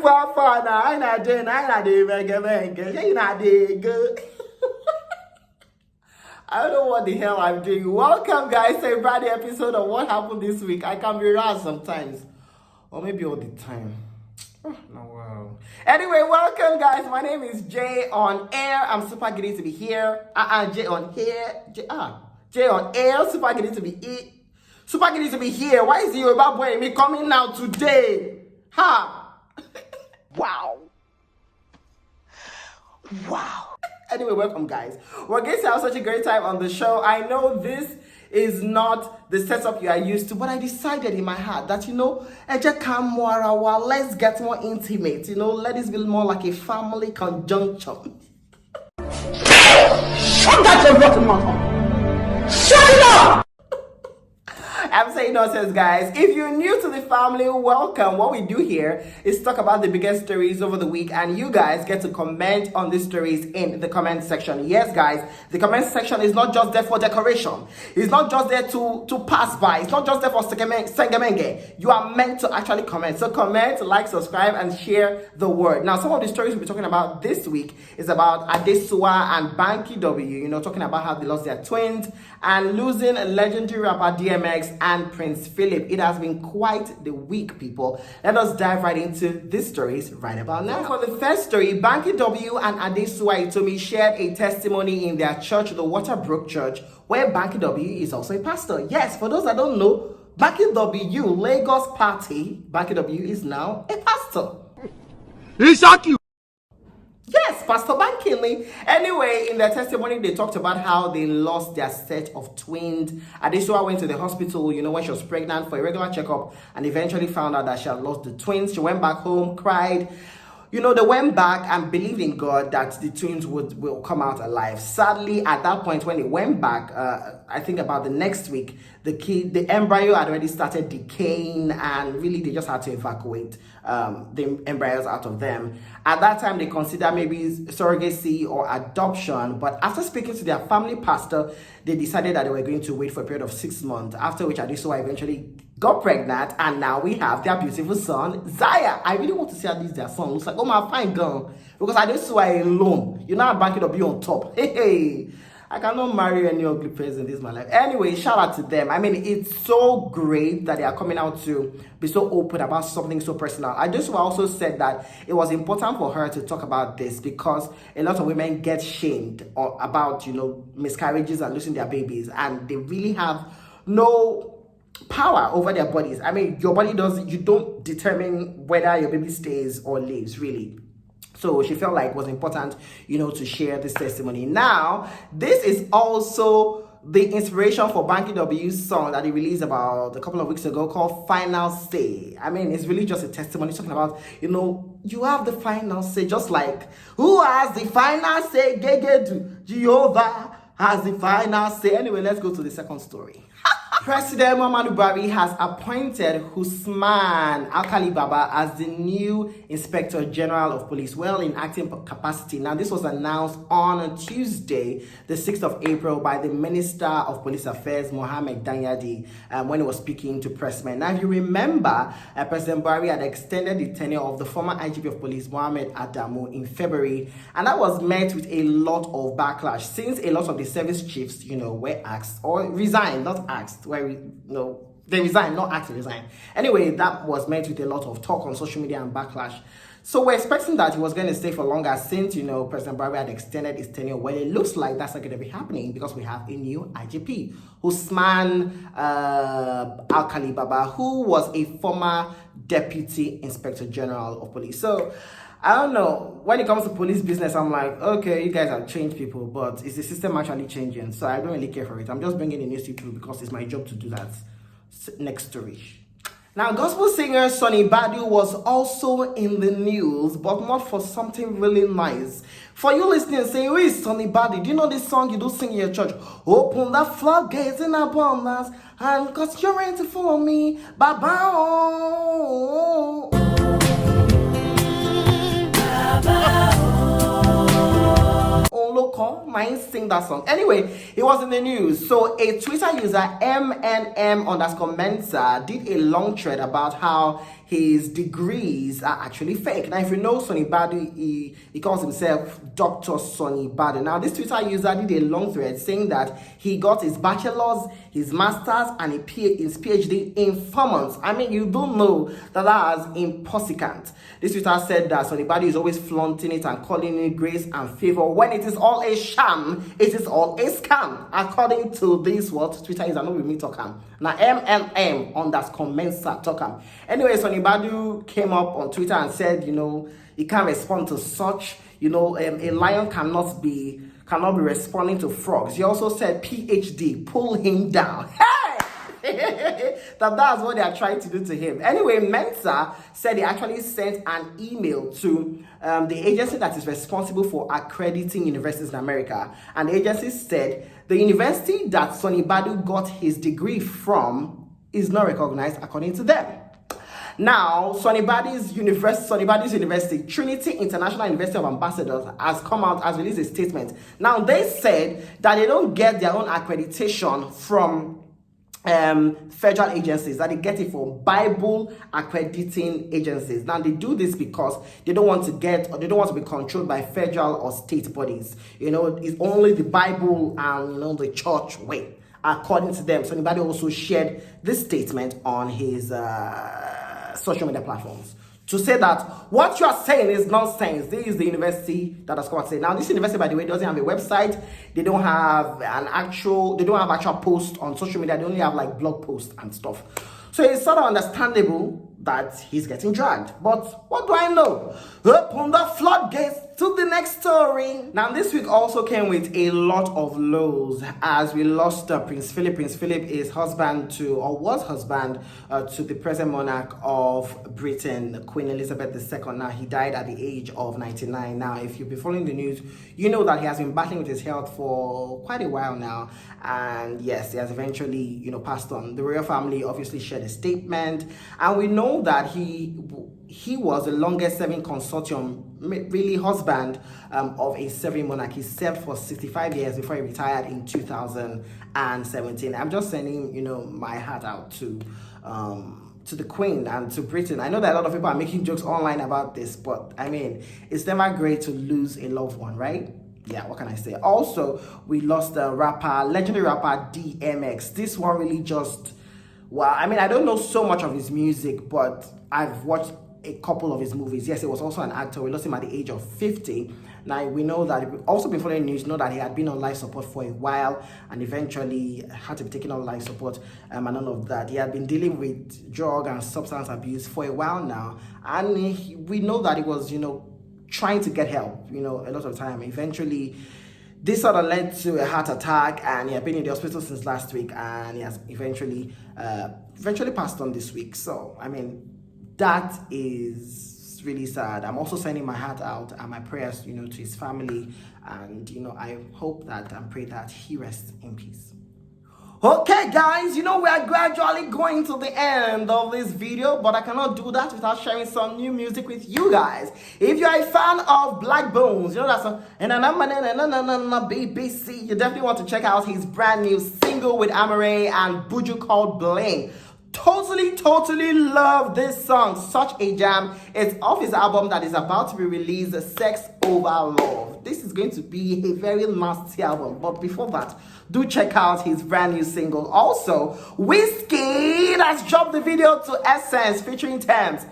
I don't know what the hell I'm doing. Welcome, guys, to a brand new episode of What Happened This Week. I can be wrong sometimes, or maybe all the time. Oh, no, wow. Anyway, welcome, guys. My name is Jay on Air. I'm super giddy to be here. Jay on here. Jay on Air. Super giddy to be Super giddy to be here. Why is your bad boy me coming now today? Ha! Wow. Wow. Anyway, welcome, guys. We're going to have such a great time on the show. I know this is not the setup you are used to, but I decided in my heart that, let's get more intimate. Let this be more like a family conjunction. Shut that your rotten mouth. Shut it up! I'm saying nonsense, guys. If you're new to the family, welcome. What we do here is talk about the biggest stories over the week, and you guys get to comment on these stories in the comment section. Yes, guys, the comment section is not just there for decoration. It's not just there to pass by. It's not just there for sengemenge. You are meant to actually comment. So comment, like, subscribe, and share the word. Now, some of the stories we'll be talking about this week is about Adesua and Banky W, talking about how they lost their twins and losing legendary rapper DMX and Prince Philip. It has been quite the week, people. Let us dive right into these stories right about now. For the first story, Banky W and Adesua Itomi shared a testimony in their church, the Waterbrook Church, where Banky W is also a pastor. Yes, for those that don't know, Banky W, Lagos Party, Banky W is now a pastor. Exactly. Yes, Pastor Banky. Anyway, in their testimony, they talked about how they lost their set of twins. Adesua went to the hospital, when she was pregnant for a regular checkup, and eventually found out that she had lost the twins. She went back home, cried. They went back and believed in God that the twins will come out alive. Sadly, at that point, when they went back, I think about the next week, the embryo had already started decaying, and really they just had to evacuate the embryos out of them. At that time, they considered maybe surrogacy or adoption, but after speaking to their family pastor, they decided that they were going to wait for a period of 6 months, after which Adesua eventually got pregnant, and now we have their beautiful son, Zaya. I really want to see how their son looks like. Oh my fine girl, because Adesua alone, Banky W on top. Hey, I cannot marry any ugly person in this my life. Anyway, shout out to them. I mean, it's so great that they are coming out to be so open about something so personal. Adesua also said that it was important for her to talk about this because a lot of women get shamed about, miscarriages and losing their babies, and they really have no power over their bodies. I mean, your body you don't determine whether your baby stays or leaves, really. So she felt like it was important, to share this testimony. Now, this is also the inspiration for Banky W's song that he released about a couple of weeks ago called Final Say. I mean, it's really just a testimony talking about, you have the final say, just like, who has the final say? Gegedu, Jehovah has the final say. Anyway, let's go to the second story. President Muhammadu Buhari has appointed Usman Alkali Baba as the new Inspector General of Police, in acting capacity. Now, this was announced on Tuesday, the 6th of April, by the Minister of Police Affairs, Mohammed Danyadi, when he was speaking to pressmen. Now, if you remember, President Buhari had extended the tenure of the former IGP of Police, Mohammed Adamu, in February, and that was met with a lot of backlash, since a lot of the service chiefs, were asked, or resigned, not asked, they resigned, not actually resigned. Anyway, that was met with a lot of talk on social media and backlash. So we're expecting that he was going to stay for longer, since, President Buhari had extended his tenure. Well, it looks like that's not going to be happening because we have a new IGP, Usman Alkali Baba, who was a former Deputy Inspector General of Police. So I don't know, when it comes to police business, I'm like, okay, you guys have changed people, but is the system actually changing? So I don't really care for it. I'm just bringing the news to you because it's my job to do that. Next story. Now, gospel singer Sonnie Badu was also in the news, but not for something really nice. For you listening saying, who is Sonnie Badu? Do you know this song you do sing in your church? Open the floodgates in abundance, and cause you're ready to follow me. Bye-bye. Local, mine sing that song. Anyway, it was in the news. So a Twitter user, MNM_Mensa, did a long thread about how his degrees are actually fake. Now, if you know Sonny Badu, he calls himself Dr. Sonnie Badu. Now, this Twitter user did a long thread saying that he got his bachelor's, his master's, and his PhD in 4 months. I mean, you don't know that is impossible. This Twitter said that Sonny Badu is always flaunting it and calling it grace and favor when it is all a sham. It is all a scam. According to this, what Twitter is, I know with me talking. Now, MLM_Mensa talking. Anyway, Sonny Badu came up on Twitter and said, he can't respond to such. A lion cannot be responding to frogs. He also said, PhD, pull him down. That's what they are trying to do to him. Anyway, Mensa said he actually sent an email to the agency that is responsible for accrediting universities in America. And the agency said the university that Sonny Badu got his degree from is not recognized according to them. Now, Sonny Badu's university, Trinity International University of Ambassadors, has released a statement. Now, they said that they don't get their own accreditation from federal agencies, that they get it from Bible accrediting agencies. Now, they do this because they don't want to be controlled by federal or state bodies. It's only the Bible and the church way, according to them. Sonny Badu also shared this statement on his social media platforms to say that what you are saying is nonsense. This is the university that has come and say. Now, this university, by the way, doesn't have a website. They don't have actual posts on social media. They only have like blog posts and stuff. So it's sort of understandable that he's getting dragged. But what do I know? Open the floodgates to the next story. Now, this week also came with a lot of lows as we lost Prince Philip. Prince Philip is was husband to the present monarch of Britain, Queen Elizabeth II. Now, he died at the age of 99. Now, if you've been following the news, you know that he has been battling with his health for quite a while now. And yes, he has eventually, passed on. The royal family obviously shared a statement, and we know that he was the longest serving consortium, really husband of a serving monarch. He served for 65 years before he retired in 2017. I'm just sending, my heart out to the Queen and to Britain. I know that a lot of people are making jokes online about this, but I mean, it's never great to lose a loved one, right? Yeah, what can I say? Also, we lost the legendary rapper DMX. This one really I don't know so much of his music, but I've watched a couple of his movies. Yes, he was also an actor. We lost him at the age of 50. Now, we know that, we've also been following news, know that he had been on life support for a while and eventually had to be taken on life support and all of that. He had been dealing with drug and substance abuse for a while now. And we know that he was, trying to get help, a lot of time. Eventually, this sort of led to a heart attack, and he had been in the hospital since last week, and he has eventually passed on this week. So, I mean, that is really sad. I'm also sending my heart out and my prayers, to his family, and, I hope that and pray that he rests in peace. Okay, guys, we are gradually going to the end of this video, but I cannot do that without sharing some new music with you guys. If you're a fan of Black Bones, that song, BBC, you definitely want to check out his brand new single with Amare and Buju called Bling. Totally love this song. Such a jam. It's off his album that is about to be released, Sex Over Love. This is going to be a very nasty album. But before that, do check out his brand new single. Also, Whiskey has dropped the video to Essence featuring Thames.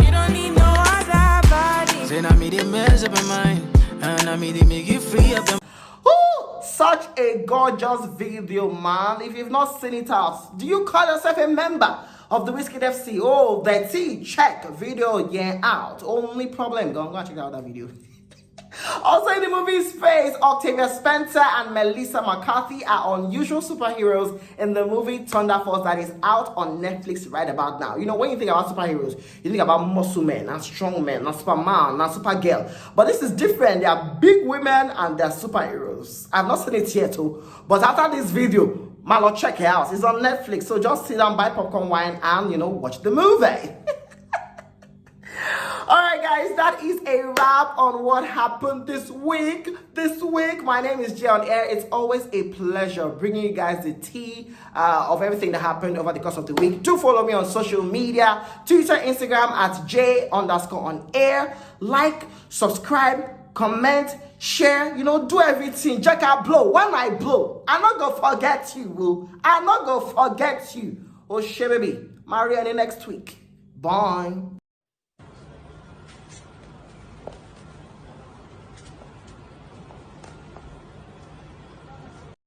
You don't need no other body. Say, I made it mess up my mind, and I made it make you free up the... Such a gorgeous video, man. If you've not seen it out, do you call yourself a member of the Whiskey FC? Oh, the check video, out. Only problem, go and check out that video. Also in the movie Space, Octavia Spencer and Melissa McCarthy are unusual superheroes in the movie Thunder Force that is out on Netflix right about now. When you think about superheroes, you think about muscle men and strong men and Superman and Supergirl. But this is different. They are big women and they're superheroes. I've not seen it yet too, but after this video, man, check it out. It's on Netflix, so just sit down, buy popcorn wine, and watch the movie. Alright guys, that is a wrap on what happened this week. My name is Jay on Air. It's always a pleasure bringing you guys the tea of everything that happened over the course of the week. Do follow me on social media, Twitter, Instagram at J_on_air. Like, subscribe, comment, share, do everything. Check out blow. When I blow, I'm not gonna forget you. I'm not gonna forget you. Oh shit, baby. Marry any next week. Bye.